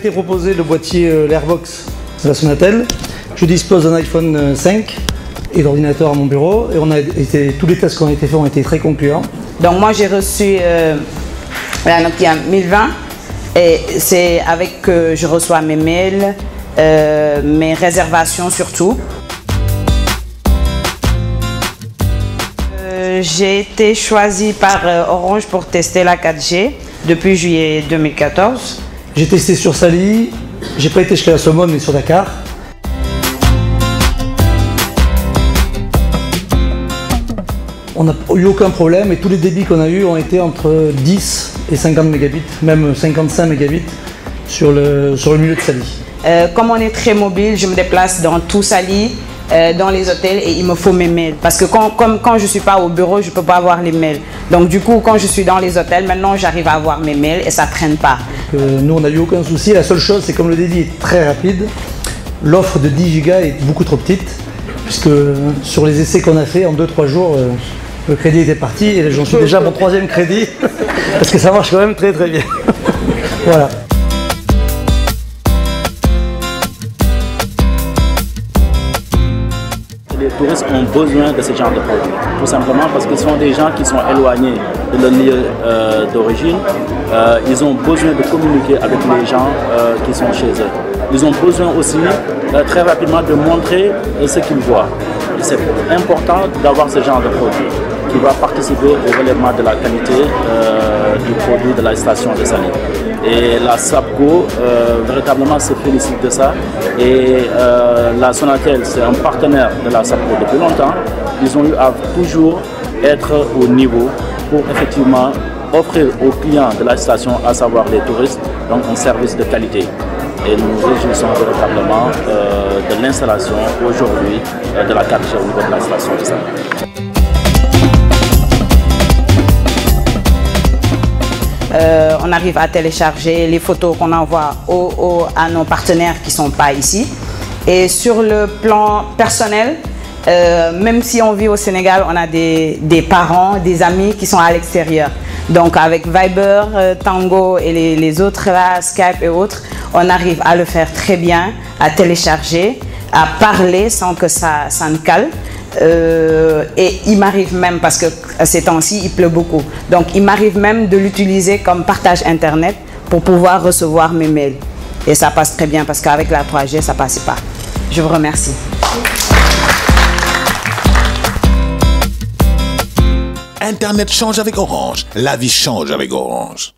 été proposé le boîtier l'Airbox de la Sonatel. Je dispose d'un iPhone 5 et d'ordinateur à mon bureau. Et tous les tests qui ont été faits ont été très concluants. Donc moi j'ai reçu la Nokia 1020 et c'est avec que je reçois mes mails, mes réservations surtout. J'ai été choisie par Orange pour tester la 4G depuis juillet 2014. J'ai testé sur Sali, j'ai pas été jusqu'à la Sommone mais sur Dakar. On n'a eu aucun problème et tous les débits qu'on a eu ont été entre 10 et 50 mégabits, même 55 mégabits sur le milieu de Sali. Comme on est très mobile, je me déplace dans tout Sali, dans les hôtels et il me faut mes mails. Parce que quand je ne suis pas au bureau, je ne peux pas avoir les mails. Donc du coup, quand je suis dans les hôtels, maintenant j'arrive à avoir mes mails et ça ne traîne pas. Nous, on n'a eu aucun souci. La seule chose, c'est comme le débit est très rapide, l'offre de 10 Go est beaucoup trop petite. Puisque sur les essais qu'on a fait, en 2-3 jours, le crédit était parti et j'en suis déjà à mon 3e crédit. Parce que ça marche quand même très très bien. Voilà. Les touristes ont besoin de ce genre de produits, tout simplement parce que ce sont des gens qui sont éloignés de leur lieu d'origine. Ils ont besoin de communiquer avec les gens qui sont chez eux. Ils ont besoin aussi très rapidement de montrer ce qu'ils voient. C'est important d'avoir ce genre de produit qui va participer au relèvement de la qualité du produit de la station de Sali. Et la SAPCO véritablement se félicite de ça. Et la Sonatel, c'est un partenaire de la SAPCO depuis longtemps. Ils ont eu à toujours être au niveau pour effectivement offrir aux clients de la station, à savoir les touristes, donc un service de qualité. Et nous nous réjouissons véritablement de l'installation aujourd'hui de la 4G au niveau de la station de Sali. On arrive à télécharger les photos qu'on envoie à nos partenaires qui ne sont pas ici. Et sur le plan personnel, même si on vit au Sénégal, on a des parents, des amis qui sont à l'extérieur. Donc avec Viber, Tango et les autres, là, Skype et autres, on arrive à le faire très bien, à télécharger, à parler sans que ça ne cale. Et il m'arrive même, parce que ces temps-ci il pleut beaucoup, donc il m'arrive même de l'utiliser comme partage internet pour pouvoir recevoir mes mails. Et ça passe très bien parce qu'avec la 3G ça passait pas. Je vous remercie. Internet change avec Orange, la vie change avec Orange.